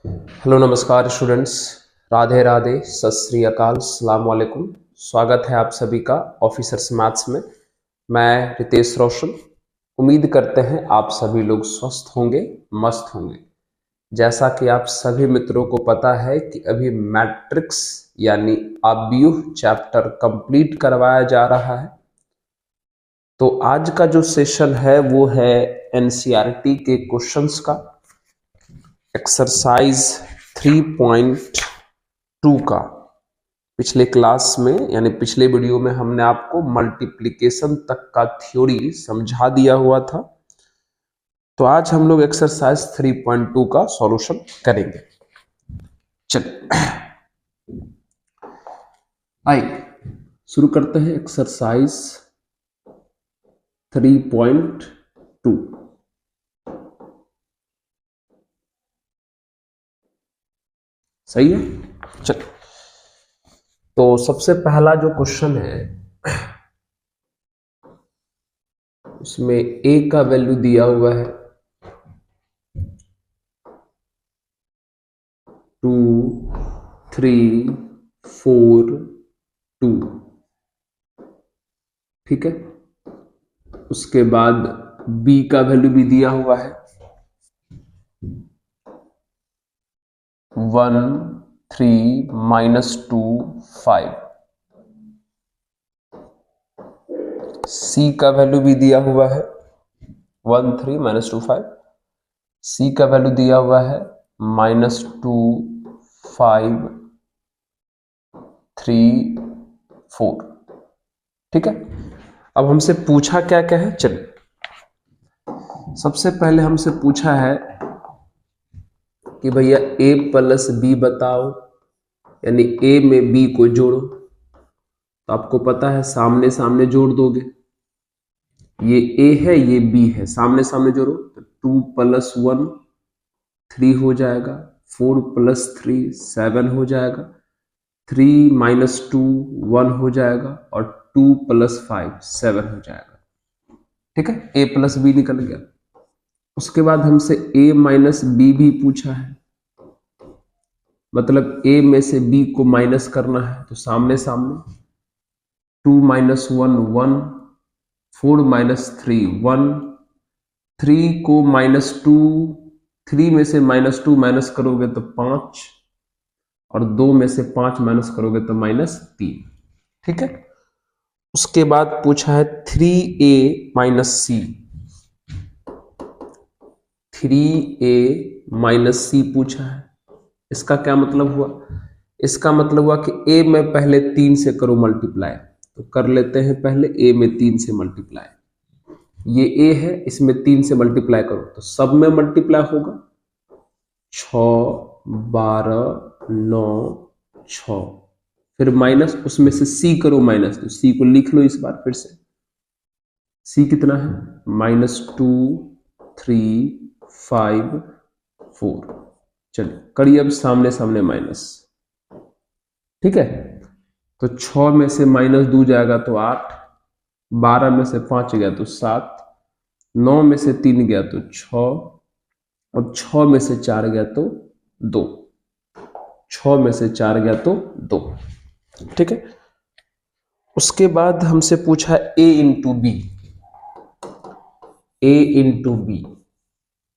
Hello नमस्कार students, Radhe Radhe, सत श्री अकाल, अस्सलाम वालेकुम। स्वागत है आप सभी का ऑफिसर्स मैथ्स में। मैं रितेश रोशन। उम्मीद करते हैं आप सभी लोग स्वस्थ होंगे, मस्त होंगे। जैसा कि आप सभी मित्रों को पता है कि अभी मैट्रिक्स यानी अव्यूह चैप्टर कंप्लीट करवाया जा रहा है। तो आज का जो सेशन है वो है एनसीईआरटी के क्वेश्चंस का, एक्सरसाइज 3.2 का। पिछले क्लास में यानी पिछले वीडियो में हमने आपको मल्टीप्लिकेशन तक का थ्योरी समझा दिया हुआ था। तो आज हम लोग एक्सरसाइज 3.2 का सॉल्यूशन करेंगे। चलिए आइए शुरू करते हैं एक्सरसाइज 3.2। सही है। चलिए, तो सबसे पहला जो क्वेश्चन है उसमें a का वैल्यू दिया हुआ है 2, 3, 4, 2। ठीक है। उसके बाद b का वैल्यू भी दिया हुआ है 1, 3, -2, 5। c का वैल्यू भी दिया हुआ है 1, 3, -2, 5। c का वैल्यू दिया हुआ है -2, 5, 3, 4। ठीक है। अब हमसे पूछा क्या क्या है, चलिए सबसे पहले हमसे पूछा है कि भैया a प्लस b बताओ, यानी a में b को जोड़ो। तो आपको पता है सामने सामने जोड़ दोगे, ये a है ये b है, सामने सामने जोड़ो तो 2 + 1 3 हो जाएगा, 4 + 3 7 हो जाएगा, 3 - 2 1 हो जाएगा और 2 + 5 7 हो जाएगा। ठीक है, a प्लस b निकल गया। उसके बाद हमसे a माइनस b भी पूछा है, मतलब a में से b को माइनस करना है। तो सामने सामने 2 - 1 1, 4 - 3 1, 3 को -2, 3 में से -2 माइनस करोगे तो 5, और 2 में से 5 माइनस करोगे तो -3। ठीक है। उसके बाद पूछा है 3a - c, 3a - c पूछा है। इसका क्या मतलब हुआ? इसका मतलब हुआ कि a में पहले 3 से करो मल्टीप्लाई। तो कर लेते हैं पहले a में 3 से मल्टीप्लाई। ये a है, इसमें 3 से मल्टीप्लाई करो तो सब में मल्टीप्लाई होगा 6, 12, 9, 6। फिर माइनस, उसमें से c करो माइनस, तो c को लिख लो इस बार फिर से। c कितना है? -2, 3, 5, 4। चलिए करिए अब सामने सामने माइनस। ठीक है। तो 6 में से -2 जाएगा तो 8, 12 में से 5 गया तो 7, 9 में से 3 गया तो 6, और 6 में से 4 गया तो 2, 6 में से 4 गया तो 2। ठीक है। उसके बाद हमसे पूछा a into B, a into B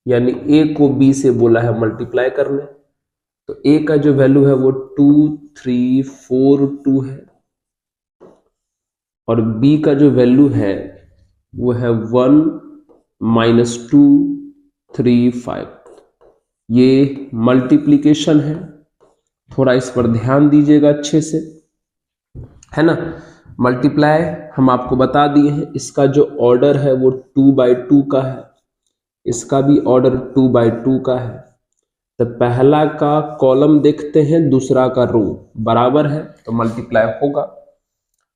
यानी a को b से बोला है मल्टीप्लाई करने। तो a का जो वैल्यू है वो 2, 3, 4, 2 है, और b का जो वैल्यू है वो है 1, -2, 3, 5। ये मल्टीप्लिकेशन है, थोड़ा इस पर ध्यान दीजिएगा अच्छे से, है ना। मल्टीप्लाई हम आपको बता दिए हैं, इसका जो ऑर्डर है वो 2/2 का है, इसका भी ऑर्डर 2/2 का है। तो पहला का कॉलम देखते हैं, दूसरा का रो बराबर है तो मल्टीप्लाई होगा।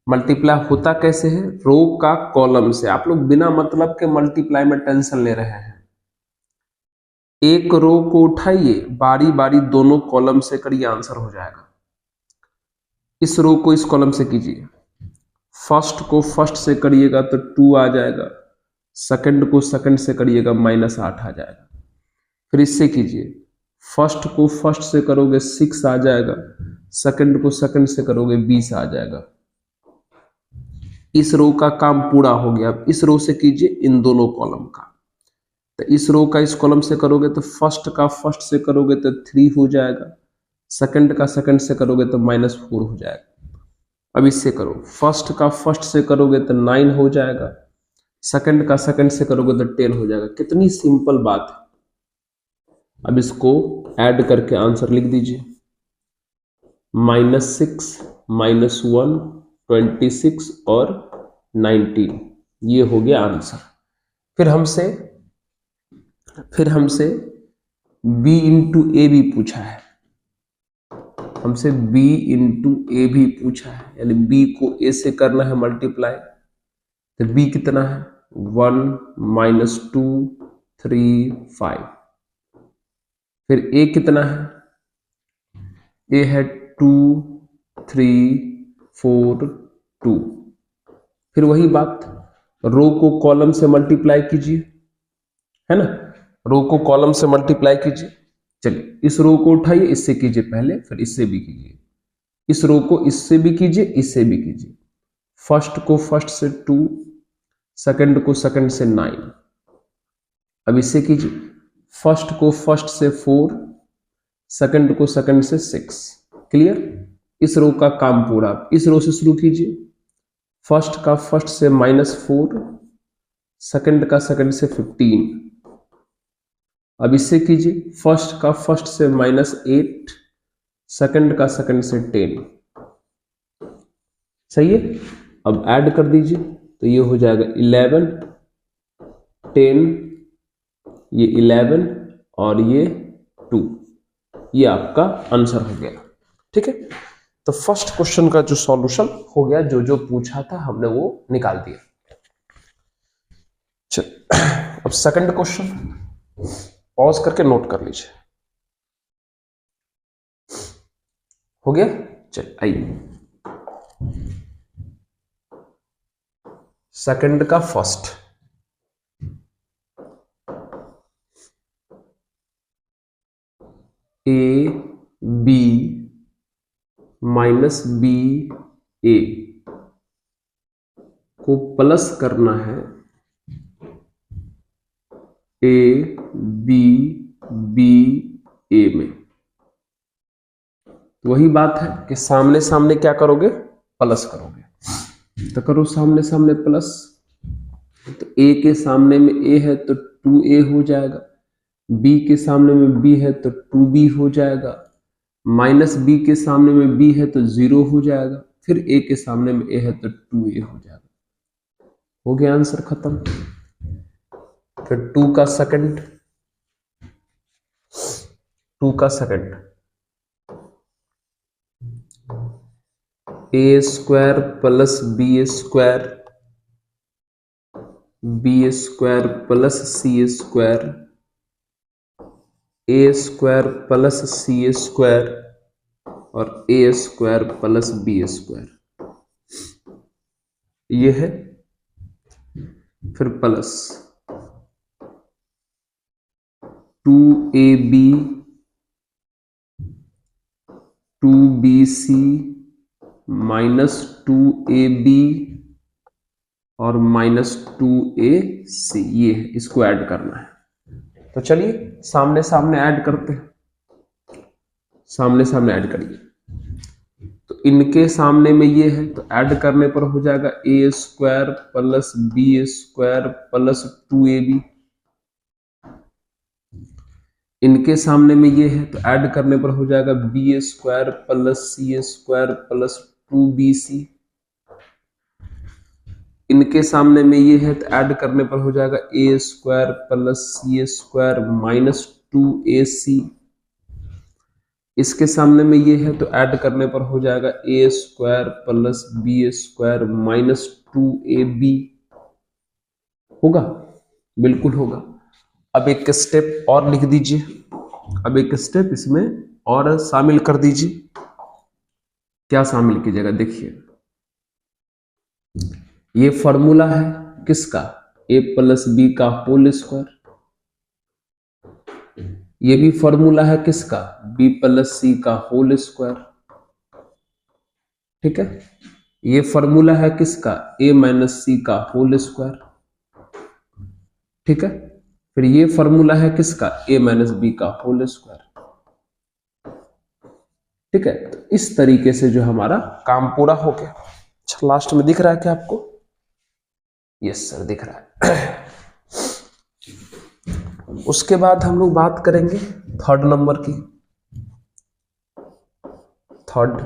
मल्टीप्लाई होता कैसे है? रो का कॉलम से। आप लोग बिना मतलब के मल्टीप्लाई में टेंशन ले रहे हैं। एक रो को उठाइए, बारी बारी दोनों कॉलम से करिए, आंसर हो जाएगा। इस रो को इस कॉलम से कीजिए, फर्स्ट को फर्स्ट से करिएगा तो 2 आ जाएगा, सेकंड को सेकंड से करिएगा -8 आ जाएगा। फिर इससे कीजिए, फर्स्ट को फर्स्ट से करोगे 6 आ जाएगा, सेकंड को सेकंड से करोगे 20 आ जाएगा। इस रो का काम पूरा हो गया। अब इस रो से कीजिए इन दोनों कॉलम का। तो इस रो का इस कॉलम से करोगे तो फर्स्ट का फर्स्ट से करोगे तो 3 हो जाएगा, सेकंड का सेकंड से करोगे तो -4 हो जाएगा। अब इससे करो, फर्स्ट का फर्स्ट से करोगे तो 9 हो जाएगा, सेकंड का सेकंड से करोगे तो 10 हो जाएगा। कितनी सिंपल बात है। अब इसको ऐड करके आंसर लिख दीजिए, -6 -1 26 और 19, ये हो गया आंसर। फिर हमसे b इंटू ए भी पूछा है, हमसे b इंटू ए भी पूछा है, यानी b को a से करना है मल्टीप्लाई। तो b कितना है 1 -2 3 5। फिर a कितना है, a है 2 3 4 2। फिर वही बात, रो को कॉलम से मल्टीप्लाई कीजिए, है ना, रो को कॉलम से मल्टीप्लाई कीजिए। चलिए इस रो को उठाइए, इससे कीजिए पहले, फिर इससे भी कीजिए। इस रो को इससे भी कीजिए, इससे भी कीजिए। फर्स्ट को फर्स्ट से 2, सेकंड को सेकंड से 9। अब इससे कीजिए, फर्स्ट को फर्स्ट से 4, सेकंड को सेकंड से 6। क्लियर, इस रो का काम पूरा। इस रो से शुरू कीजिए, फर्स्ट का फर्स्ट से -4, सेकंड का सेकंड से 15। अब इससे कीजिए, फर्स्ट का फर्स्ट से -8, सेकंड का सेकंड से 10। सही है। अब ऐड कर दीजिए, तो ये हो जाएगा 11 10, ये 11 और ये 2। ये आपका आंसर हो गया। ठीक है, तो फर्स्ट क्वेश्चन का जो सॉल्यूशन हो गया, जो जो पूछा था हमने वो निकाल दिया। चल अब सेकंड क्वेश्चन, पॉज करके नोट कर लीजिए। हो गया, चल आइए सेकंड का first. a b -b a को प्लस करना है a b b a में। वही बात है कि सामने सामने क्या करोगे, प्लस करोगे। तो करो सामने सामने प्लस। तो a के सामने में a है तो 2a हो जाएगा, b के सामने में b है तो 2b हो जाएगा, -b के सामने में b है तो 0 हो जाएगा, फिर a के सामने में a है तो 2a हो जाएगा। हो गया आंसर खत्म। फिर 2 का सेकंड, 2 का second a square plus b square, b square plus c square, a square plus c square और a square plus b square, ये है। फिर प्लस 2ab 2bc -2ab और -2ac, ये है, इसको ऐड करना है। तो चलिए सामने सामने ऐड करते हैं। सामने सामने ऐड करिए। तो इनके सामने में ये है, तो ऐड करने पर हो जाएगा a square plus b square plus 2ab। इनके सामने में ये है, तो ऐड करने पर हो जाएगा b square plus c square plus 2bc। इनके सामने में ये है, तो ऐड करने पर हो जाएगा a square plus c square -2ac। इसके सामने में ये है, तो ऐड करने पर हो जाएगा a square plus b square -2ab। होगा, बिल्कुल होगा। अब एक स्टेप और लिख दीजिए, अब एक स्टेप इसमें और शामिल कर दीजिए। क्या शामिल कीजिएगा, देखिए ये फॉर्मूला है किसका, a प्लस बी का होल स्क्वायर। ये भी फॉर्मूला है किसका, b प्लस सी का होल स्क्वायर। ठीक है, ये फॉर्मूला है किसका, a माइनस सी का होल स्क्वायर। ठीक है, फिर ये फॉर्मूला है किसका, a माइनस बी का होल स्क्वायर। ठीक है, तो इस तरीके से जो हमारा काम पूरा हो गया। अच्छा, लास्ट में दिख रहा है क्या आपको, यस सर दिख रहा है। उसके बाद हम लोग बात करेंगे थर्ड नंबर की। थर्ड,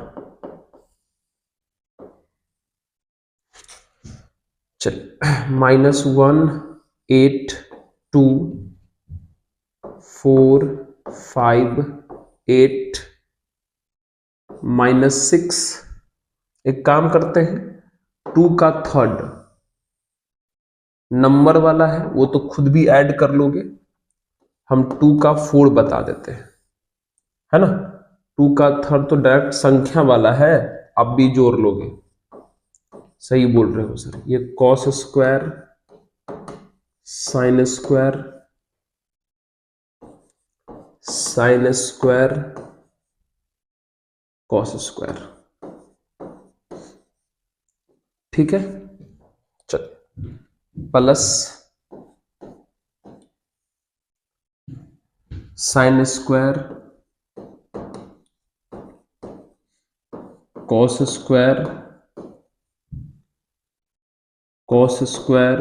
चल, -1 8 2 4 5 8 -6। एक काम करते हैं, 2 का थर्ड नंबर वाला है वो तो खुद भी ऐड कर लोगे, हम 2 का 4 बता देते हैं, है ना। 2 का थर्ड तो डायरेक्ट संख्या वाला है, आप भी जोड़ लोगे। सही बोल रहे हो सर, ये cos square sine square sine square cos square. ठीक है, चल, plus sine square cos square cos square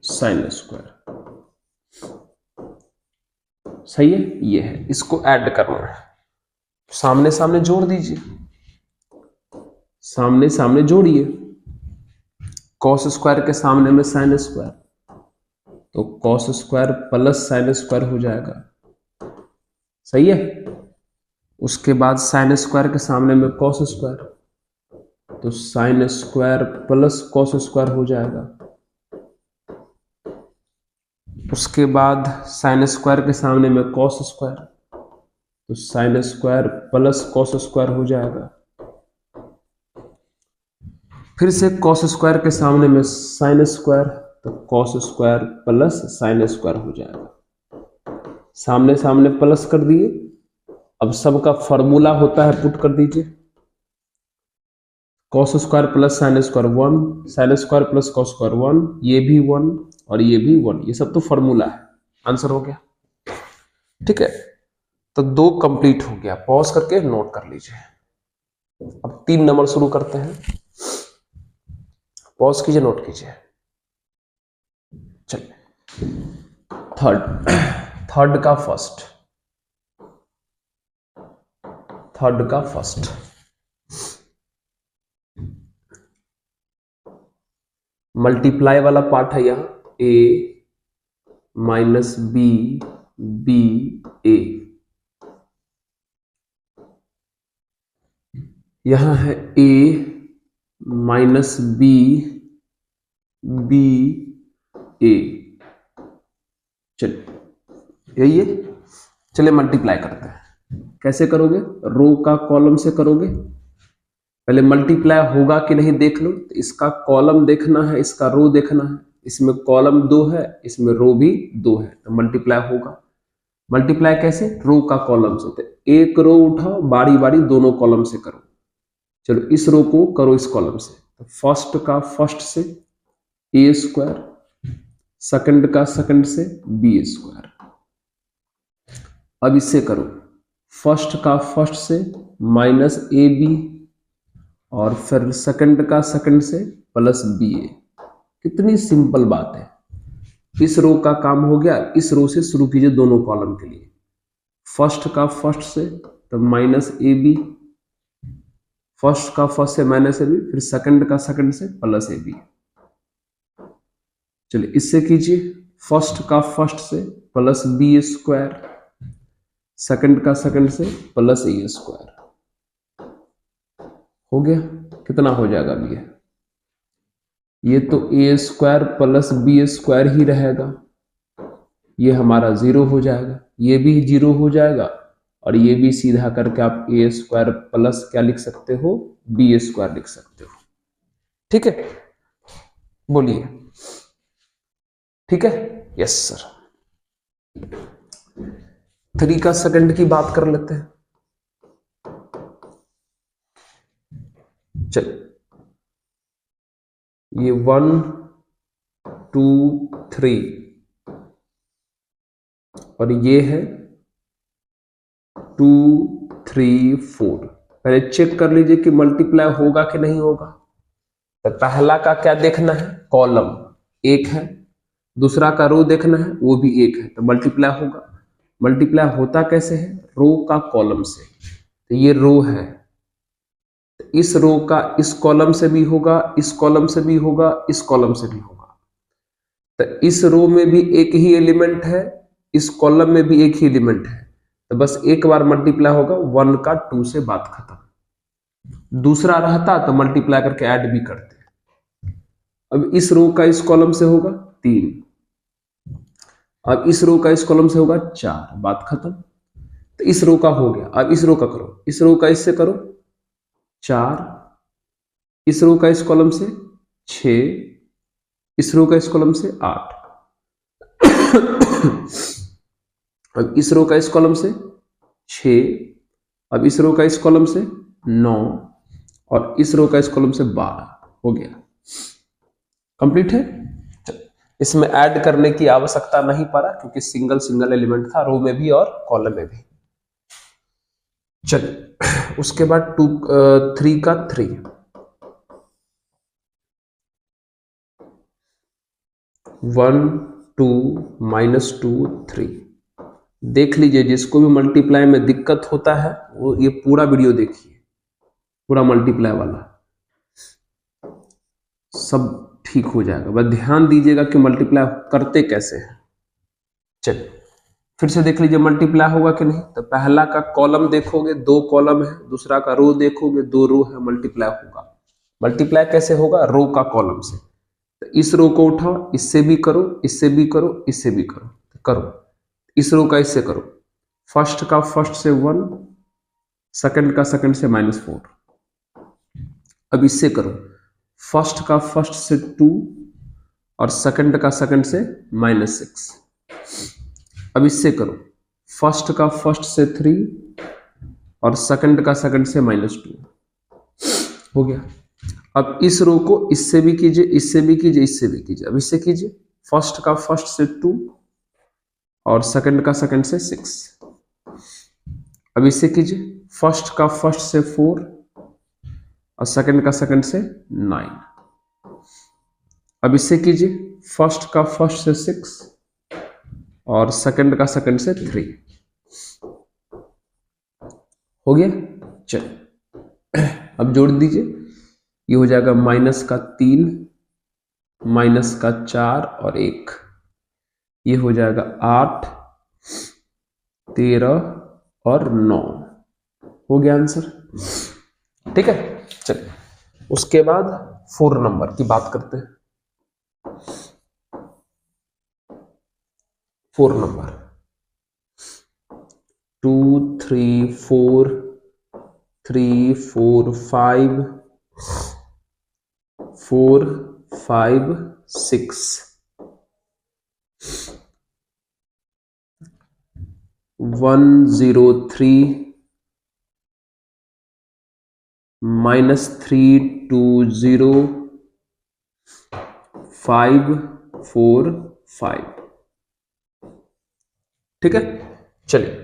sine square. सही है, ये है, इसको ऐड करना है, सामने सामने जोड़ दीजिए, सामने सामने जोड़िए, कॉस स्क्वायर के सामने में साइन स्क्वायर, तो cos square plus sine square हो जाएगा। सही है, उसके बाद साइन स्क्वायर के सामने में कॉस स्क्वायर, तो sine square plus cos square हो जाएगा। उसके बाद साइन स्क्वायर के सामने में कॉस स्क्वायर, तो sine square plus cos square हो जाएगा। फिर से कॉस स्क्वायर के सामने में साइन स्क्वायर, तो cos square plus sine square हो जाएगा। सामने सामने प्लस कर दिए, अब सबका फॉर्मूला होता है, पुट कर दीजिए, cos square plus sine square 1, sine square plus cos square 1, ये भी 1 और ये भी 1, ये सब तो फॉर्मूला है। आंसर हो गया। ठीक है, तो 2 कंप्लीट हो गया, पॉज करके नोट कर लीजिए। अब 3 नंबर शुरू करते हैं, पॉज कीजिए, नोट कीजिए। चलिए, थर्ड का फर्स्ट, थर्ड का फर्स्ट, मल्टीप्लाई वाला पार्ट है यहां, a माइनस बी बी ए, यहां है a माइनस बी बी ए। चलिए, यही है, चलिए मल्टीप्लाई करते हैं। कैसे करोगे, रो का कॉलम से करोगे, पहले मल्टीप्लाई होगा कि नहीं देख लो। तो इसका कॉलम देखना है, इसका रो देखना है, इसमें कॉलम 2 है, इसमें रो भी 2 है, तो मल्टीप्लाई होगा। मल्टीप्लाई कैसे, रो का कॉलम से, तो एक रो उठाओ, बारी बारी दोनों कॉलम से करो। चलो, इस रो को करो इस कॉलम से, तो फर्स्ट का फर्स्ट से ए स्क्वायर, सेकंड का सेकंड से बी स्क्वायर। अब इससे करो, फर्स्ट का फर्स्ट से माइनस ए बी, और फिर सेकंड का सेकंड से प्लस बी ए। कितनी सिंपल बात है। इस रो का काम हो गया, इस रो से शुरू कीजिए दोनों कॉलम के लिए, फर्स्ट का फर्स्ट से तो माइनस ए बी, फर्स्ट का फर्स्ट से माइनस ए बी, फिर सेकंड का सेकंड से प्लस ए बी। चलिए, इससे कीजिए, फर्स्ट का फर्स्ट से प्लस बी स्क्वायर, सेकंड का सेकंड से प्लस ए स्क्वायर। हो गया, कितना हो जाएगा अब ये तो ए स्क्वायर प्लस बी स्क्वायर ही रहेगा, ये हमारा 0 हो जाएगा, ये भी 0 हो जाएगा, और ये भी सीधा करके आप ए स्क्वायर प्लस क्या लिख सकते हो, बी स्क्वायर लिख सकते हो। ठीक है, बोलिए, ठीक है, यस सर। 3 का सेकंड की बात कर लेते हैं। चलिए, ये 1 2 3 और ये है 2 3 4। पहले चेक कर लीजिए कि मल्टीप्लाई होगा कि नहीं होगा। तो पहला का क्या देखना है, कॉलम एक है, दूसरा का रो देखना है, वो भी एक है, तो मल्टीप्लाई होगा। मल्टीप्लाई होता कैसे है, रो का कॉलम से। तो ये रो है, तो इस रो का इस कॉलम से भी होगा, इस कॉलम से भी होगा, इस कॉलम से भी होगा। तो इस रो में भी एक ही एलिमेंट है, इस कॉलम में भी एक ही एलिमेंट है, तो बस एक बार मल्टीप्लाई होगा, 1 का 2 से बात खत्म। दूसरा रहता तो मल्टीप्लाई करके ऐड भी करते। अब इस रो का इस कॉलम से होगा 3, अब इस रो का इस कॉलम से होगा 4, बात खत्म। तो इस रो का हो गया। अब इस रो का करो, इस रो का इससे करो 4, इस रो का इस कॉलम से 6, इस रो का इस कॉलम से 8, अब इस रो का इस कॉलम से 6, अब इस रो का इस कॉलम से 9 और इस रो का इस कॉलम से 12। हो गया, कंप्लीट है। इसमें ऐड करने की आवश्यकता नहीं पड़ा क्योंकि सिंगल सिंगल एलिमेंट था, रो में भी और कॉलम में भी। चलिए, उसके बाद 3 का 3, 1 2 -2 3। देख लीजिए, जिसको भी मल्टीप्लाई में दिक्कत होता है वो ये पूरा वीडियो देखिए, पूरा मल्टीप्लाई वाला, सब ठीक हो जाएगा। बस ध्यान दीजिएगा कि मल्टीप्लाई करते कैसे हैं। चलिए फिर से देख लीजिए मल्टीप्लाई होगा कि नहीं। तो पहला का कॉलम देखोगे, 2 कॉलम है, दूसरा का रो देखोगे, 2 रो है, मल्टीप्लाई होगा। मल्टीप्लाई कैसे होगा, रो का कॉलम से। तो इस रो को उठाओ, इससे भी करो, इससे भी करो, इससे भी करो, तो करो। इस रो का इससे करो, फर्स्ट का फर्स्ट से 1, सेकंड का सेकंड से -4। अब इससे करो, फर्स्ट का फर्स्ट से 2 और सेकंड का सेकंड से -6। अब इससे करो, फर्स्ट का फर्स्ट से 3 और सेकंड का सेकंड से -2। हो गया। अब इस रो को इससे भी कीजिए, इससे भी कीजिए, इससे भी कीजिए। अब इससे कीजिए, फर्स्ट का फर्स्ट से 2 और सेकंड का सेकंड से 6। अब इससे कीजिए, फर्स्ट का फर्स्ट से 4 और सेकंड का सेकंड से 9। अब इससे कीजिए, फर्स्ट का फर्स्ट से 6 और सेकंड का सेकंड से 3। हो गया। चलिए अब जोड़ दीजिए, ये हो जाएगा -3 -4 और 1, ये हो जाएगा 8 13 और 9। हो गया आंसर, ठीक है। चलिए उसके बाद 4 नंबर की बात करते हैं। 4 नंबर 2 3 4 3 4 5 4 5 6 1 0 3 -3 2 0 5 4 5। ठीक है। चलिए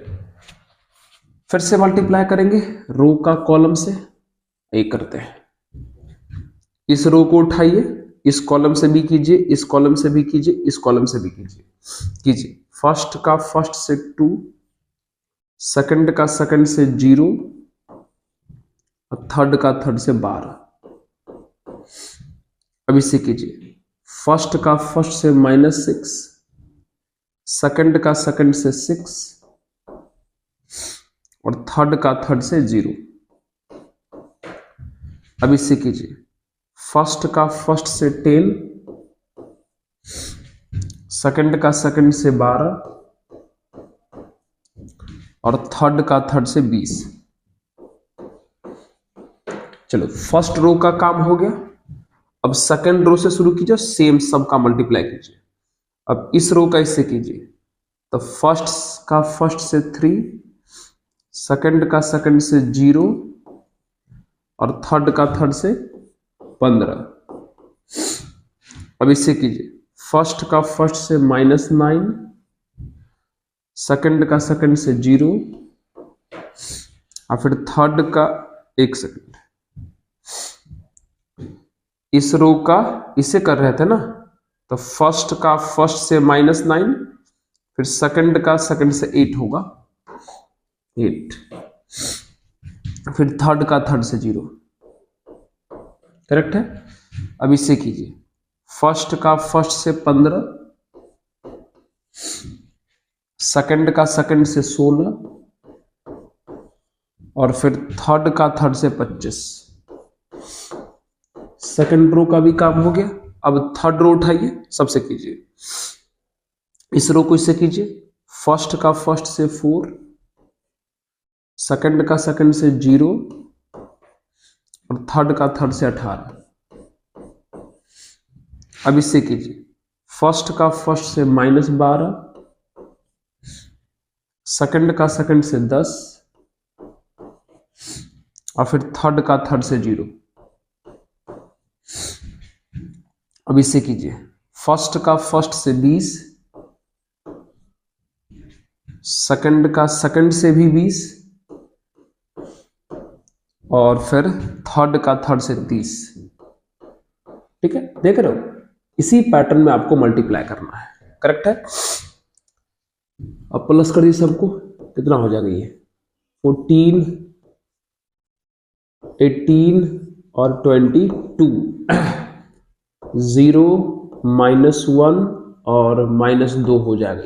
फिर से मल्टीप्लाई करेंगे रो का कॉलम से। एक करते हैं, इस रो को उठाइए, इस कॉलम से भी कीजिए, इस कॉलम से भी कीजिए, इस कॉलम से भी कीजिए। फर्स्ट का फर्स्ट से 2, सेकंड का सेकंड से 0 और थर्ड का थर्ड से 12। अब इसे कीजिए, फर्स्ट का फर्स्ट से -6, सेकंड का सेकंड से 6 और थर्ड का थर्ड से 0। अब इससे कीजिए, फर्स्ट का फर्स्ट से 10, सेकंड का सेकंड से 12 और थर्ड का थर्ड से 20। चलो फर्स्ट रो का काम हो गया। अब सेकंड रो से शुरू कीजिए, सेम सब का मल्टीप्लाई कीजिए। अब इस रो का इससे कीजिए, तो फर्स्ट का फर्स्ट से 3, सेकंड का सेकंड से 0 और थर्ड का थर्ड से 15। अब इससे कीजिए, फर्स्ट का फर्स्ट से -9, सेकंड का सेकंड से 0 और फिर थर्ड का 1 सेकंड। इस रो का इसे कर रहे थे ना, तो फर्स्ट का फर्स्ट से -9, फिर सेकंड का सेकंड से 8 होगा 8, फिर थर्ड का थर्ड से 0। करेक्ट है। अब इसे कीजिए, फर्स्ट का फर्स्ट से 15, सेकंड का सेकंड से 16 और फिर थर्ड का थर्ड से 25। सेकंड रो का भी काम हो गया। अब थर्ड रो उठाइए, सबसे कीजिए, इस रो को इससे कीजिए, फर्स्ट का फर्स्ट से 4, सेकंड का सेकंड से 0 और थर्ड का थर्ड से 18। अब इससे कीजिए, फर्स्ट का फर्स्ट से -12, सेकंड का सेकंड से 10 और फिर थर्ड का थर्ड से 0। अब इससे कीजिए, फर्स्ट का फर्स्ट से 20, सेकंड का सेकंड से भी 20 और फिर थर्ड का थर्ड से 30। ठीक है, देख रहे हो, इसी पैटर्न में आपको मल्टीप्लाई करना है। करेक्ट है। अब प्लस करिए सबको, कितना हो जाएगा ये, 14, 18 और 22। 0, -1 और -2 हो जाएगा।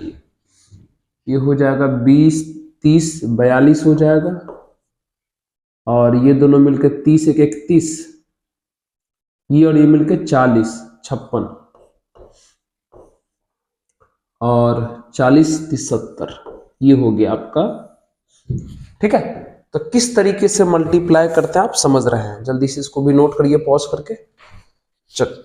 ये हो जाएगा 20, 30, 42 हो जाएगा और ये दोनों मिलकर 30, 1, 31, ये और ये मिलकर 40, 56 और 40, 30, 70। ये हो गया आपका। ठीक है, तो किस तरीके से मल्टीप्लाई करते हैं आप समझ रहे हैं। जल्दी से इसको भी नोट करिए पॉज करके। चल,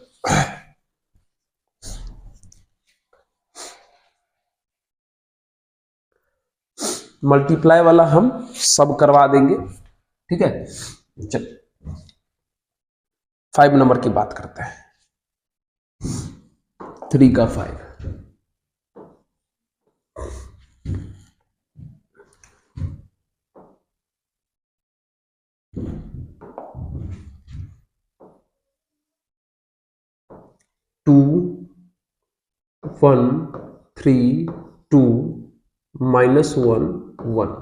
मल्टीप्लाई वाला हम सब करवा देंगे। ठीक है, चल 5 नंबर की बात करते हैं। 3 का 5, 2, 1, 3, 2, -1, 1,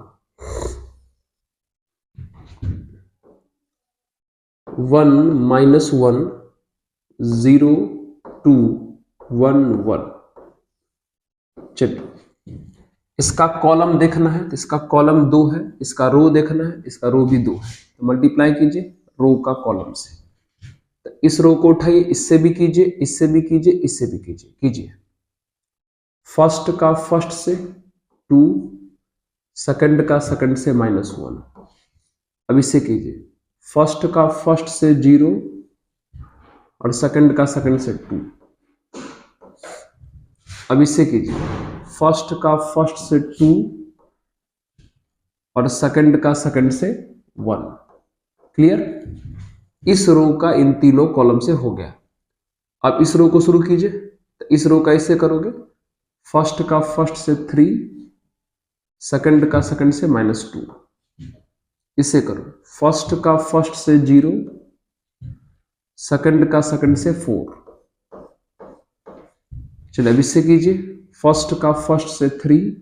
1, -1, 0, 2, 1, 1। चलिए, इसका कॉलम देखना है तो इसका कॉलम 2 है, इसका रो देखना है, इसका रो भी 2 है। तो मल्टीप्लाई कीजिए रो का कॉलम से। तो इस रो को उठाइए, इससे भी कीजिए, इससे भी कीजिए, इससे भी कीजिए। फर्स्ट का फर्स्ट से 2, सेकंड का सेकंड से -1। अब इससे कीजिए, फर्स्ट का फर्स्ट से 0 और सेकंड का सेकंड से 2। अब इससे कीजिए, फर्स्ट का फर्स्ट से 2 और सेकंड का सेकंड से 1। क्लियर। इस रो का इन तीनों कॉलम से हो गया। अब इस रो को शुरू कीजिए, तो इस रो का ऐसे करोगे, फर्स्ट का फर्स्ट से 3, सेकंड का सेकंड से -2। इसे करो, फर्स्ट का फर्स्ट से 0, सेकंड का सेकंड से 4। चलिए अब इससे कीजिए, फर्स्ट का फर्स्ट से 3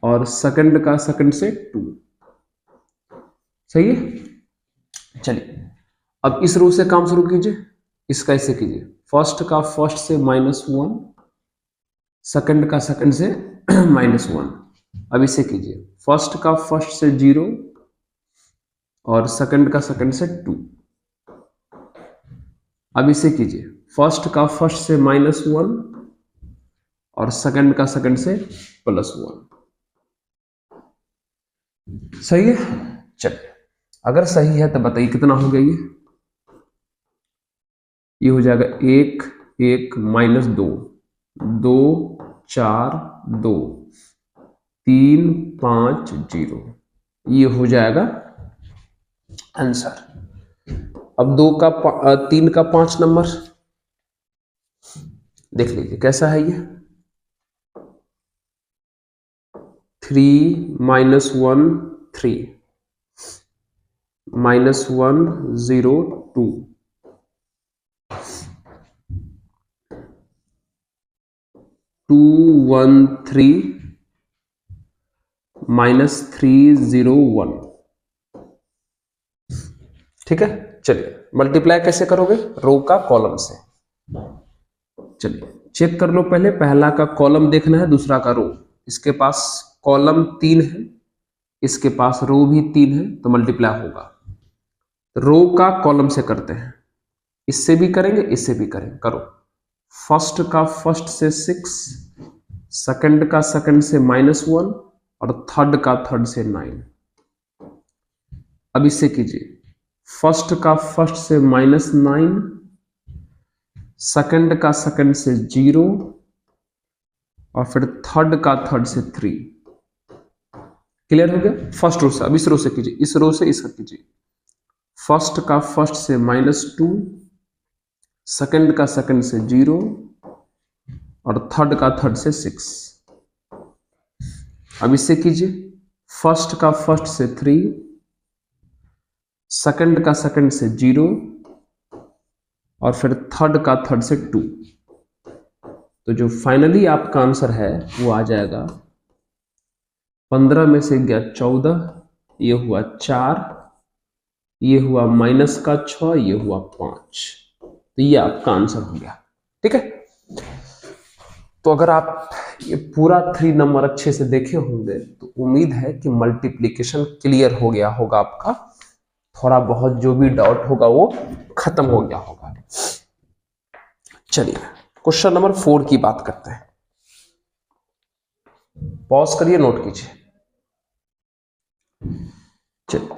और सेकंड का सेकंड से 2। सही है। चलिए अब इस रो से काम शुरू कीजिए, इसका ऐसे कीजिए, फर्स्ट का फर्स्ट से -1, सेकंड का सेकंड से -1। अब इसे कीजिए, फर्स्ट का फर्स्ट से 0 और सेकंड का सेकंड से 2। अब इसे कीजिए, फर्स्ट का फर्स्ट से -1 और सेकंड का सेकंड से +1। सही है। चलिए, अगर सही है तो बताइए कितना हो गया ये हो जाएगा 1, 1, -2, 2, 4, 2 3 5 0, ये हो जाएगा आंसर। अब 3 का 5 नंबर देख लीजिए कैसा है ये। 3 -1 3 -1 0 2 2 1 3 -3 0 1। ठीक है, चलिए मल्टीप्लाई कैसे करोगे? रो का कॉलम से। चलिए चेक कर लो, पहला का कॉलम देखना है, दूसरा का रो। इसके पास कॉलम 3 है, इसके पास रो भी 3 है, तो मल्टीप्लाई होगा। रो का कॉलम से करते हैं, इससे भी करेंगे इससे भी करेंगे। करो, फर्स्ट का फर्स्ट से 6, सेकंड का सेकंड से -1 और थर्ड का थर्ड से 9। अब इससे कीजिए, फर्स्ट का फर्स्ट से -9, सेकंड का सेकंड से 0 और फिर थर्ड का थर्ड से 3। क्लियर हो गया? फर्स्ट रो से। अब इस रो से कीजिए, इस रो से इसका कीजिए। फर्स्ट का फर्स्ट से -2, सेकंड का सेकंड से 0 और थर्ड का थर्ड से 6। अब इससे कीजिए, फर्स्ट का फर्स्ट से 3, सेकंड का सेकंड से 0 और फिर थर्ड का थर्ड से 2। तो जो फाइनली आपका आंसर है वो आ जाएगा 15 में से गया 14, ये हुआ 4, ये हुआ -6, ये हुआ 5। तो ये आपका आंसर हो गया। ठीक है, तो अगर आप ये पूरा 3 नंबर अच्छे से देखे होंगे तो उम्मीद है कि मल्टीप्लिकेशन क्लियर हो गया होगा आपका। थोड़ा बहुत जो भी डाउट होगा वो खत्म हो गया होगा। चलिए क्वेश्चन नंबर 4 की बात करते हैं। पॉज करिए, नोट कीजिए। चलिए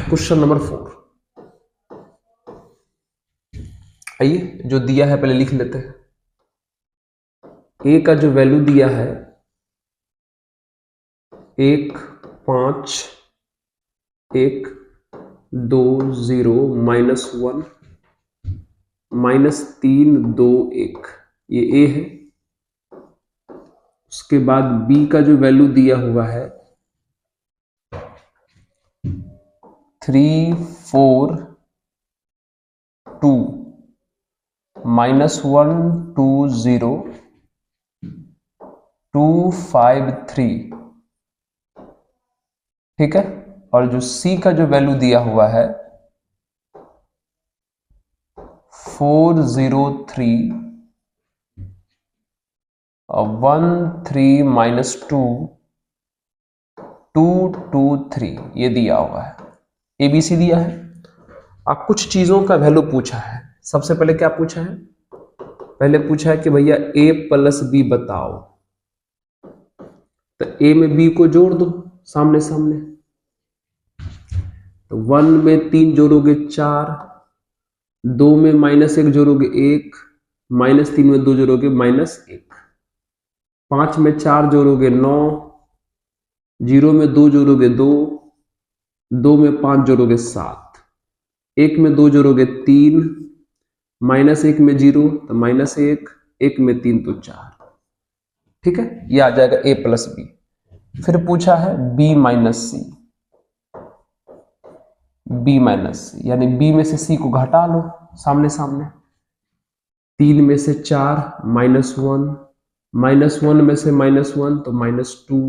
क्वेश्चन नंबर 4, आइए जो दिया है पहले लिख लेते हैं। ए का जो वैल्यू दिया है 1 5 1 2 0 -1 -3 2 1, ये ए है। उसके बाद बी का जो वैल्यू दिया हुआ है 3 4 2 -1 2 0 2 5 3। ठीक है, और जो सी का जो वैल्यू दिया हुआ है 4 0 3 1 3 -2 2 2 3, ये दिया हुआ है। एबीसी दिया है। आप कुछ चीजों का वैल्यू पूछा है। सबसे पहले क्या पूछा है? पहले पूछा है कि भैया a + b बताओ। तो a में b को जोड़ दो सामने सामने। तो 1 में 3 जोड़ोगे 4, 2 में -1 जोड़ोगे 1, -3 में 2 जोड़ोगे -1, 5 में 4 जोड़ोगे 9, 0 में 2 जोड़ोगे 2, 2 में 5 जोड़ोगे 7, 1 में 2 जोड़ोगे 3, -1 में 0 तो -1, 1 में 3 तो 4। ठीक है, ये आ जाएगा a + b। फिर पूछा है b - c, b - c यानी b में से c को घटा लो सामने सामने। 3 में से 4 -1, -1 में से -1 तो -2,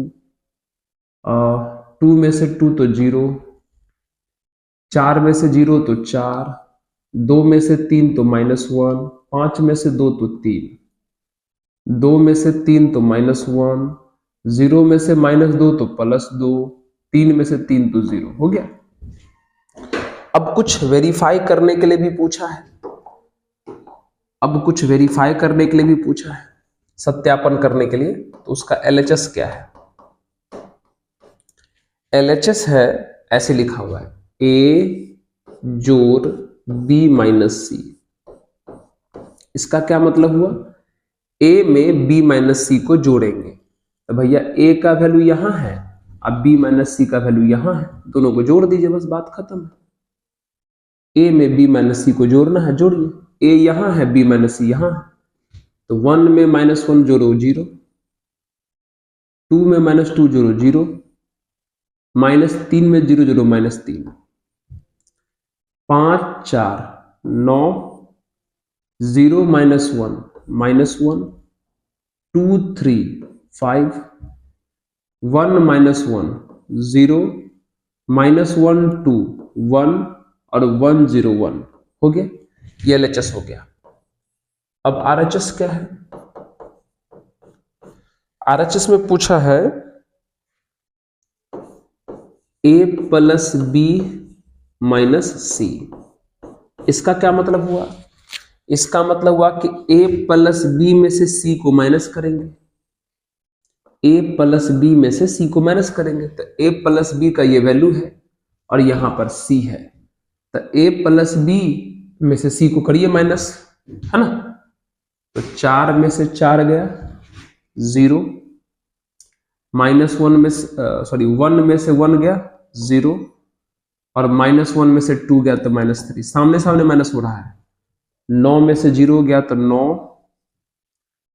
2 में से 2 तो 0, 4 में से 0 तो 4, 2 में से 3 तो -1, 5 में से 2 तो 3, 2 में से 3 तो -1, 0 में से -2 तो +2, 3 में से 3 तो 0। हो गया। अब कुछ वेरीफाई करने के लिए भी पूछा है, सत्यापन करने के लिए। तो उसका LHS क्या है? LHS है, ऐसे लिखा हुआ है, A जोड़ B - C। इसका क्या मतलब हुआ? A में B - C को जोड़ेंगे तो भैया ए का वैल्यू यहां है, अब बी माइनस सी का वैल्यू यहां है, दोनों को जोड़ दीजिए, बस बात खत्म है। ए में बी माइनस सी को जोड़ना है, जोड़िए। ए यहां है, बी माइनस सी यहां है, तो 1 में -1 जोड़ो 0, 2 में -2 जोड़ो 0, -3 में 0 जोड़ो -3, 5 4 9 0 -1 2 3 5 1 -1 0 -1 2 1 और 1 0 1 हो गया, ये LHS हो गया। अब RHS क्या है? RHS में पूछा है A plus B minus C। इसका क्या मतलब हुआ? इसका मतलब हुआ कि A प्लस B में से C को माइनस करेंगे, A प्लस B में से C को माइनस करेंगे, तो A प्लस B का ये वैल्यू है और यहां पर C है, तो A प्लस B में से C को करिए माइनस, है ना, तो 4 में से 4 गया 0, -1 में 1 में से 1 गया 0 और -1 में से 2 गया तो -3, सामने सामने माइनस हो रहा है। 9 में से 0 गया तो 9,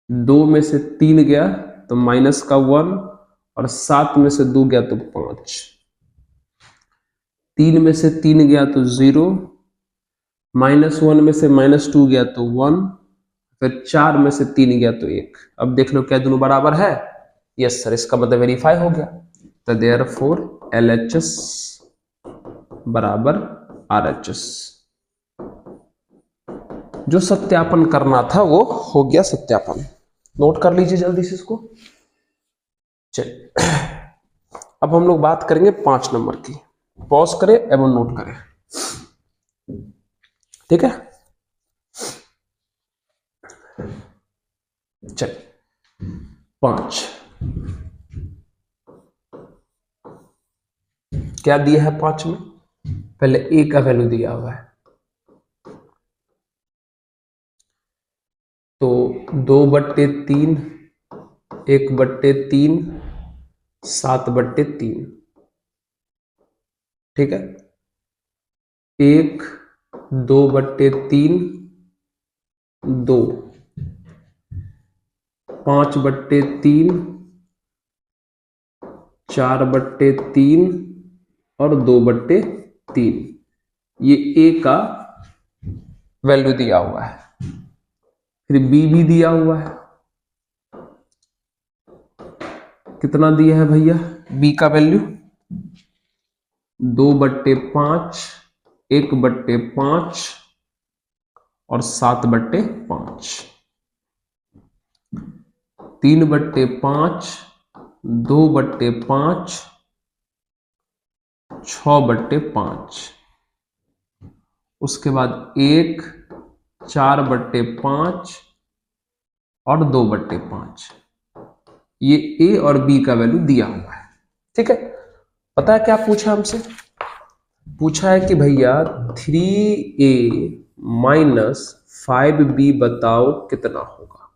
2 में से 3 गया तो -1 और 7 में से 2 गया तो 5, 3 में से 3 गया तो 0, -1 में से -2 गया तो 1, फिर 4 में से 3 गया तो 1। अब देख लो क्या दोनों बराबर है? यस सर, इसका मतलब वेरीफाई हो गया। तो देयरफॉर LHS बराबर RHS। जो सत्यापन करना था वो हो गया सत्यापन। नोट कर लीजिए जल्दी से इसको। चलिए अब हम लोग बात करेंगे 5 नंबर की। पॉज करें एवं नोट करें, ठीक है। चलिए 5 क्या दिया है? 5 में पहले A का वैल्यू दिया हुआ है, तो 2/3 1/3 7/3, ठीक है। 1 2/3 2, 5/3 4/3 और 2/3, ये A का वैल्यू दिया हुआ है। फिर B भी दिया हुआ है, कितना दिया है भैया B का वैल्यू? 2/5 1/5 और 7/5, 3/5 2/5 6/5, उसके बाद 1 4/5 और 2/5। ये A और B का वैल्यू दिया हुआ है, ठीक है। पता है क्या पूछा हमसे? पूछा है कि भैया 3A माइनस 5B बताओ कितना होगा।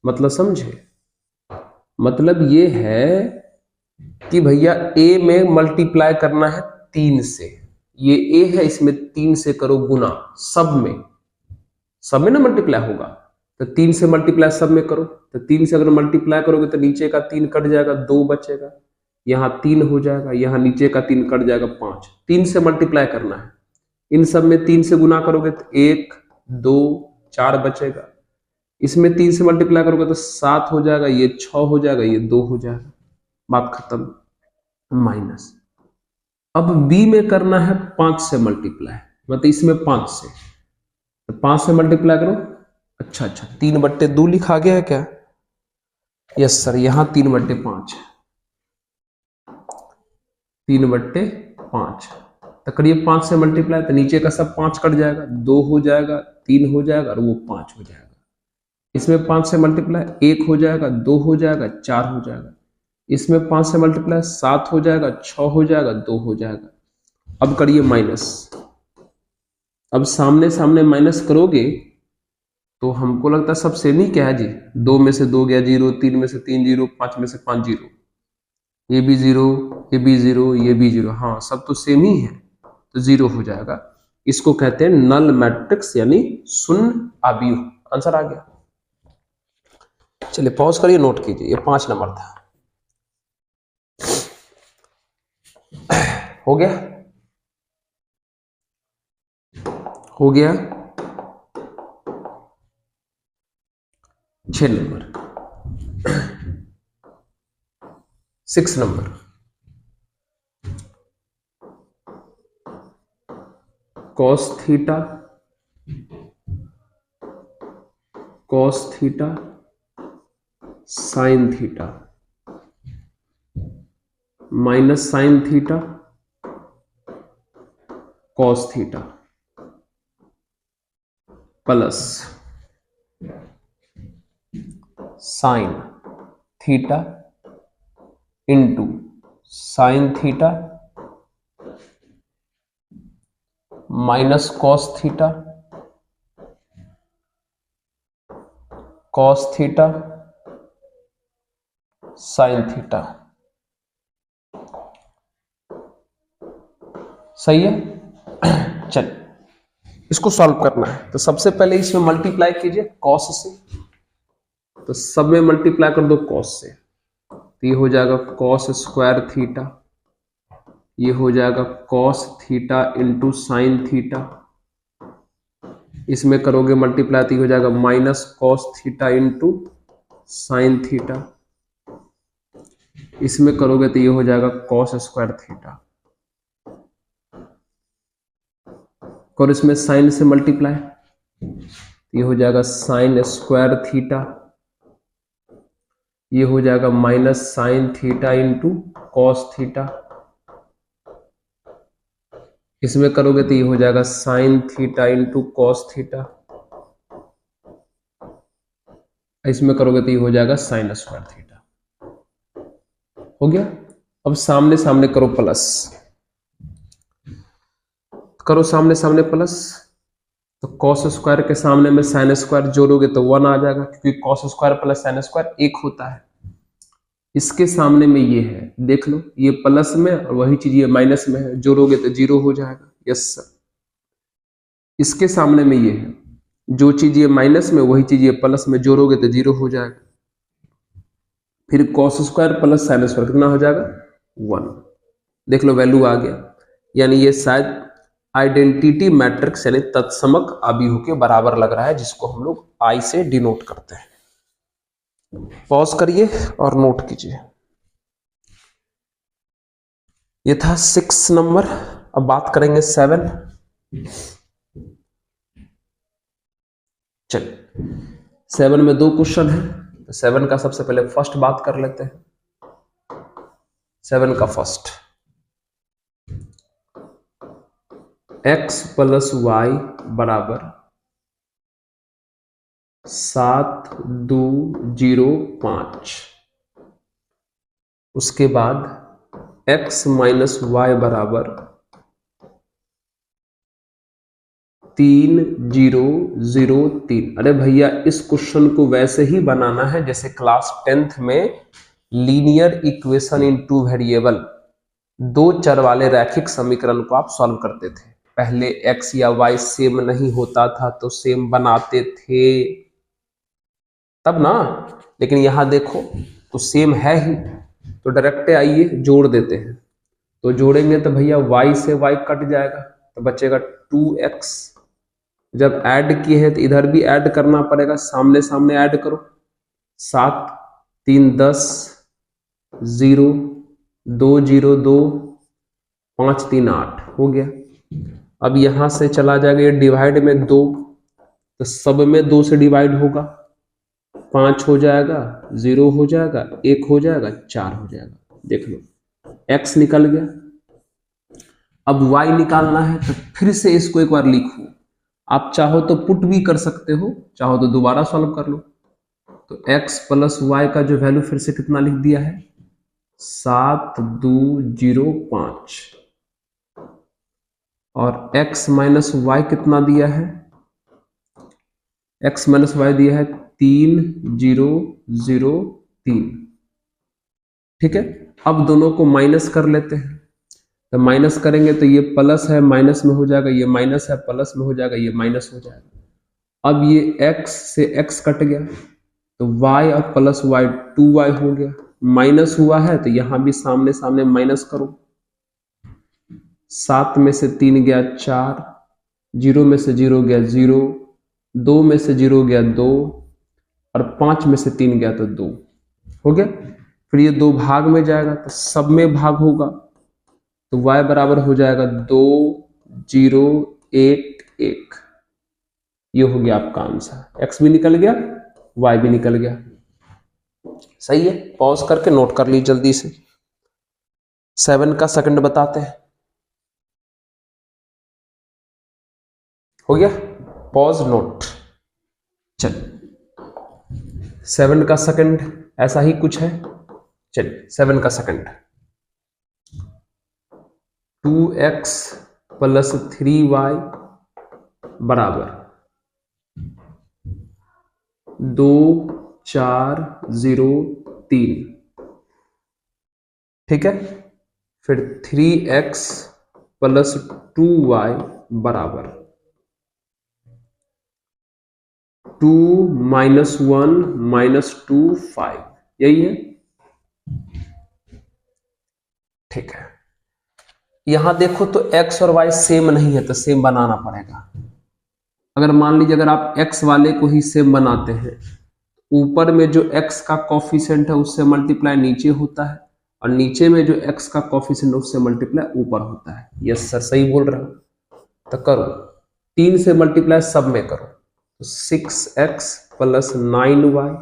मतलब समझे? मतलब ये है कि भैया A में मल्टीप्लाई करना है 3 से, ये A है, इसमें 3 से करो गुना, सब में ना मल्टीप्लाई होगा, तो 3 से मल्टीप्लाई सब में करो, तो 3 से अगर मल्टीप्लाई करोगे तो नीचे का 3 कट जाएगा, 2 बचेगा, यहाँ 3 हो जाएगा, यहाँ नीचे का 3 कट जाएगा 5। 3 से मल्टीप्लाई करना है, इन सब में 3 से गुना करोगे तो 1 2 4 बचेगा, इसमें 3 से मल्टीप्लाई करोगे तो 7 हो जाएगा, ये 6 हो जाएगा, ये 2 हो जाएगा, बात खत्म। माइनस अब B में करना है 5 से मल्टीप्लाई, मतलब इसमें 5 से, तो 5 से मल्टीप्लाई करो। अच्छा 3/2 लिखा गया है क्या? यस सर, यहां 3/5 है, 3/5, तो करिए 5 से मल्टीप्लाई, तो नीचे का सब 5 कट जाएगा, 2 हो जाएगा, 3 हो जाएगा और वो 5 हो जाएगा। इसमें 5 से मल्टीप्लाई 1 हो जाएगा, 2 हो जाएगा, 4 हो जाएगा, इसमें 5 से मल्टीप्लाई 7 हो जाएगा, 6 हो जाएगा, 2 हो जाएगा। अब करिए माइनस, अब सामने सामने माइनस करोगे तो हमको लगता है सब सेम ही क्या है जी, 2 में से 2 गया 0, 3 में से 3 0, 5 में से 5 0, ये भी 0, ये भी 0, ये भी 0, हाँ सब तो सेम ही है, तो 0 हो जाएगा। इसको कहते हैं नल मैट्रिक्स यानी शून्य आव्यूह। आंसर आ गया। चलिए पॉज करिए, नोट कीजिए, ये 5 नंबर था। हो गया, हो गया। 6 number, 6 number, cos theta sine theta minus sine theta cos theta plus sine theta into sine theta minus cos theta sine theta. सही है। चल इसको सॉल्व करना है, तो सबसे पहले इसमें मल्टीप्लाई कीजिए कॉस से, तो सब में मल्टीप्लाई कर दो कॉस से, तो ये हो जाएगा कॉस स्क्वायर थीटा, ये हो जाएगा cos theta into sine theta, इसमें करोगे मल्टीप्लाई तो हो जाएगा minus cos theta into sine theta, इसमें करोगे तो ये हो जाएगा कॉस स्क्वायर थीटा, और इसमें साइन से मल्टीप्लाई, ये हो जाएगा साइन स्क्वायर थीटा, ये हो जाएगा minus sine theta into cos theta, इसमें करोगे तो ये हो जाएगा sine theta into cos theta, इसमें करोगे तो ये हो जाएगा साइन स्क्वायर थीटा। हो गया। अब सामने सामने करो प्लस, करो सामने सामने प्लस, तो कॉस स्क्वायर के सामने में साइन स्क्वायर जोड़ोगे तो 1 आ जाएगा, क्योंकि cos square plus sine square 1 होता है। इसके सामने में ये है, देख लो ये प्लस में और वही चीज ये माइनस में है, जोड़ोगे तो 0 हो जाएगा। Yes sir. इसके सामने में ये है, जो चीज ये माइनस में वही चीज ये प्लस में जोड़ोगे तो 0 हो जाएगा। फिर cos square plus sine square कितना हो जाएगा 1। देख लो वैल्यू आ गया, यानी ये शायद आइडेंटिटी मैट्रिक्स यानी तत्समक आव्यूह के बराबर लग रहा है, जिसको हम लोग आई से डिनोट करते हैं। पॉज करिए और नोट कीजिए। ये था 6 नंबर। अब बात करेंगे 7। चलिए 7 में 2 क्वेश्चन है, तो 7 का सबसे पहले फर्स्ट बात कर लेते हैं। 7 का फर्स्ट, x प्लस वाई बराबर 7205। उसके बाद x माइनस वाई बराबर 3003। अरे भैया इस क्वेश्चन को वैसे ही बनाना है जैसे क्लास 10th में लीनियर इक्वेशन इन 2 वेरिएबल, 2 चर वाले रैखिक समीकरण को आप सॉल्व करते थे। पहले x या y सेम नहीं होता था तो सेम बनाते थे तब ना, लेकिन यहां देखो तो सेम है ही, तो डायरेक्ट आइए जोड़ देते हैं। तो जोड़ेंगे तो भैया y से y कट जाएगा, तो बचेगा 2x। जब ऐड किए हैं तो इधर भी ऐड करना पड़ेगा, सामने सामने ऐड करो। 7 3 10 0 2 0 2 5 3 8 हो गया। अब यहां से चला जाएगा ये डिवाइड में 2, तो सब में 2 से डिवाइड होगा, 5 हो जाएगा, 0 हो जाएगा, 1 हो जाएगा, 4 हो जाएगा। देख लो x निकल गया। अब y निकालना है, तो फिर से इसको एक बार लिखो। आप चाहो तो पुट भी कर सकते हो, चाहो तो दोबारा सॉल्व कर लो। तो x प्लस वाई का जो वैल्यू फिर से कितना लिख दिया है 7205, और x माइनस वाई कितना दिया है x माइनस वाई दिया है 3003। ठीक है, अब दोनों को माइनस कर लेते हैं। तो माइनस करेंगे तो ये प्लस है माइनस में हो जाएगा, ये माइनस है प्लस में हो जाएगा, ये माइनस हो जाएगा। अब ये x से x कट गया तो y और प्लस y 2y हो गया। माइनस हुआ है तो यहां भी सामने सामने माइनस करो। 7 में से 3 गया 4, 0 में से 0 गया 0, 2 में से 0 गया 2 और 5 में से 3 गया तो 2 हो गया। फिर ये 2 भाग में जाएगा तो सब में भाग होगा तो y बराबर हो जाएगा 2081। ये हो गया आपका आंसर। x भी निकल गया, y भी निकल गया। सही है, पॉज करके नोट कर ली जल्दी से। 7 का सेकंड बताते हैं। हो गया, पॉज नोट। चल 7 का सेकंड ऐसा ही कुछ है। चल 7 का सेकंड 2x प्लस 3y बराबर 2403। ठीक है, फिर 3x प्लस 2y बराबर 2 माइनस 1 माइनस 2 5। यही है। ठीक है, यहां देखो तो x और y सेम नहीं है तो सेम बनाना पड़ेगा। अगर मान लीजिए अगर आप x वाले को ही सेम बनाते हैं, ऊपर में जो x का कोफिशिएंट है उससे मल्टीप्लाई नीचे होता है और नीचे में जो x का कोफिशिएंट है उससे मल्टीप्लाई ऊपर होता है। यस सर, सही बोल रहे हो। तो करो, 3 से मल्टीप्लाई सब में करो तो 6x प्लस 9y,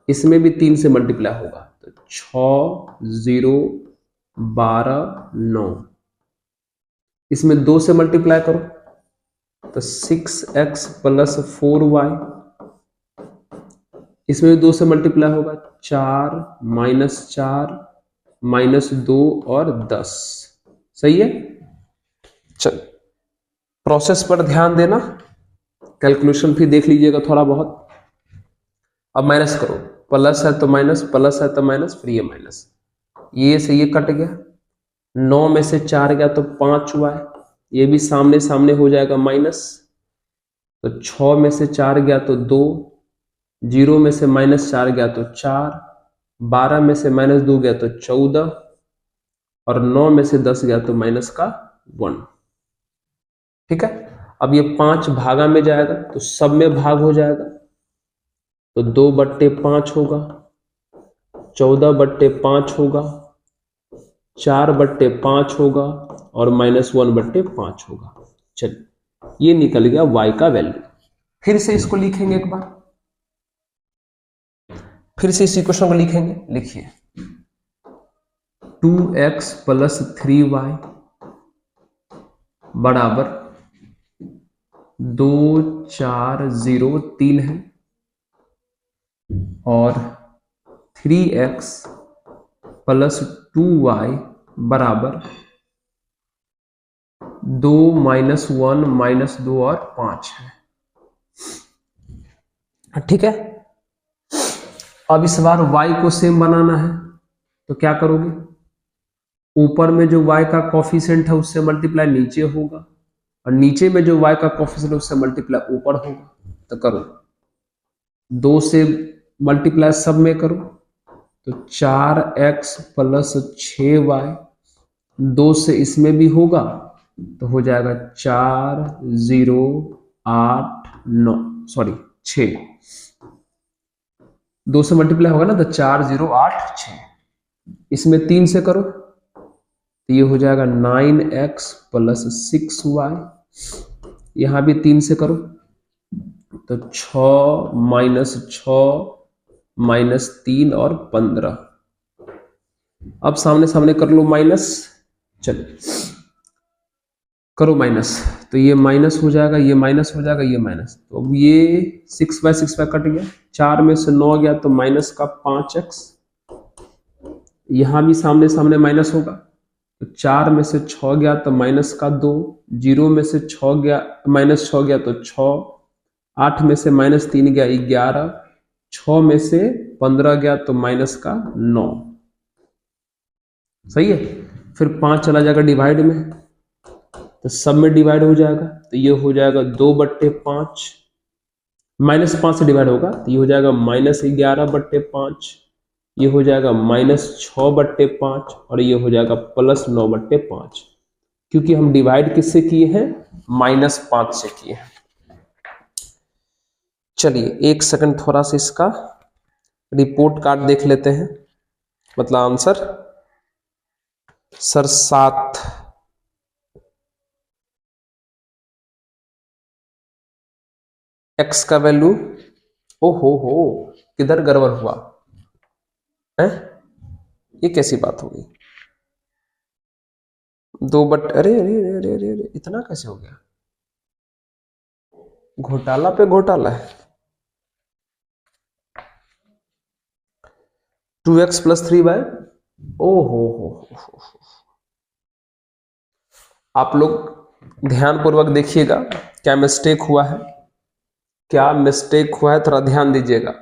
इसमें भी 3 से मल्टीप्लाई होगा तो 6 0 12 9, इसमें 2 से मल्टीप्लाई करो तो 6x प्लस 4y, इसमें भी 2 से मल्टीप्लाई होगा 4 माइनस 4 माइनस 2 और 10। सही है। चल प्रोसेस पर ध्यान देना, कैलकुलेशन भी देख लीजिएगा थोड़ा बहुत। अब माइनस करो, प्लस है तो माइनस, प्लस है तो माइनस, फिर ये माइनस, ये से ये कट गया। 9 में से 4 गया तो 5 हुआ है, ये भी सामने सामने हो जाएगा माइनस। तो 6 में से 4 गया तो 2, 0 में से माइनस 4 गया तो 4, 12 में से माइनस 2 गया तो 14 और 9 में से 10 गया तो माइनस का 1। ठीक है, अब ये 5 भागा में जाएगा तो सब में भाग हो जाएगा तो 2/5 होगा, 14/5 होगा, 4/5 होगा और -1/5 होगा। चलिए ये निकल गया y का वैल्यू। फिर से इसको लिखेंगे एक बार, फिर से इस इक्वेशन को लिखेंगे। लिखिए 2x प्लस 3y बराबर 2403 है और 3x प्लस 2y बराबर 2 माइनस 1 माइनस 2 और 5 है। ठीक है, अब इस बार y को सेम बनाना है तो क्या करोगे, ऊपर में जो y का कोफिशिएंट है उससे मल्टीप्लाई नीचे होगा और नीचे में जो y का कोफिशिएंट है उससे मल्टीप्लाई ऊपर होगा। तो करो, 2 से मल्टीप्लाई सब में करो तो 4x प्लस 6y, 2 से इसमें भी होगा तो हो जाएगा 4 0 8 9 सॉरी 6, 2 से मल्टीप्लाई होगा ना तो 4 0 8 6, इसमें 3 से करो तो ये हो जाएगा 9x प्लस 6y, यहां भी 3 से करो तो 6 माइनस 6 माइनस 3 और 15। अब सामने सामने कर लो माइनस, चलिए करो माइनस तो ये माइनस हो जाएगा, ये माइनस हो जाएगा, ये माइनस। तो अब ये 6/6 कट गया, 4 में से 9 गया तो माइनस का 5x, यहां भी सामने सामने माइनस होगा तो 4 में से 6 गया तो माइनस का 2, 0 में से 6 गया माइनस 6 गया तो 6, 8 में से -3 गया 11, 6 में से 15 गया तो माइनस का 9, सही है। फिर 5 चला जाएगा डिवाइड में, तो सब में डिवाइड हो जाएगा, तो ये हो जाएगा 2/5, -5 से डिवाइड होगा तो ये हो जाएगा -11/5, ये हो जाएगा -6/5 और ये हो जाएगा +9/5, क्योंकि हम डिवाइड किससे किए हैं, -5 से किए हैं। चलिए 1 सेकंड थोड़ा सा इसका रिपोर्ट कार्ड देख लेते हैं, मतलब आंसर सर 7। x का वैल्यू, ओ हो किधर गड़बड़ हुआ है, ये कैसी बात हो गई, 2 बट अरे अरे अरे अरे अरे इतना कैसे हो गया, घोटाला पे घोटाला है। 2x + 3y, ओ हो। आप लोग ध्यानपूर्वक देखिएगा क्या मिस्टेक हुआ है, क्या मिस्टेक हुआ है, थोड़ा ध्यान दीजिएगा।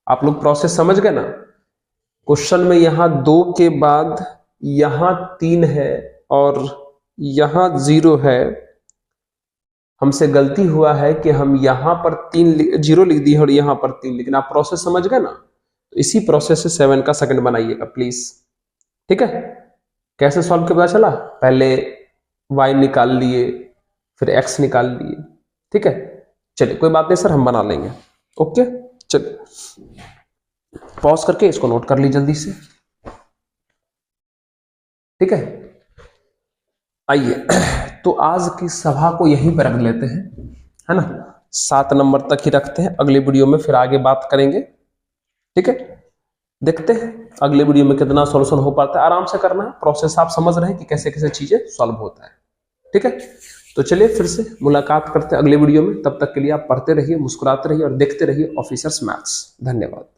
आप लोग प्रोसेस समझ गए ना। क्वेश्चन में यहां 2 के बाद यहां 3 है और यहां 0 है, हमसे गलती हुआ है कि हम यहां पर 0 लिख दिए और यहां पर 3, लेकिन आप प्रोसेस समझ गए ना, तो इसी प्रोसेस से 7 का सेकंड बनाइएगा प्लीज, ठीक है। कैसे सॉल्व किया पता चला, पहले y निकाल लिए, फिर x निकाल लिए, ठीक है। चलिए कोई बात नहीं सर, हम बना लेंगे, ओके। चलिए पॉज करके इसको नोट कर ली जल्दी से, ठीक है। आइए तो आज की सभा को यहीं पर रख लेते हैं, है ना, 7 नंबर तक ही रखते हैं, अगले वीडियो में फिर आगे बात करेंगे, ठीक है। देखते हैं अगले वीडियो में कितना सॉल्यूशन हो पाता है, आराम से करना है, प्रोसेस आप समझ रहे हैं कि कैसे कैसे चीजें सॉल्व होता है, ठीक है। तो चलिए फिर से मुलाकात करते हैं अगले वीडियो में, तब तक के लिए आप पढ़ते रहिए, मुस्कुराते रहिए और देखते रहिए ऑफिसर्स मैथ्स। धन्यवाद।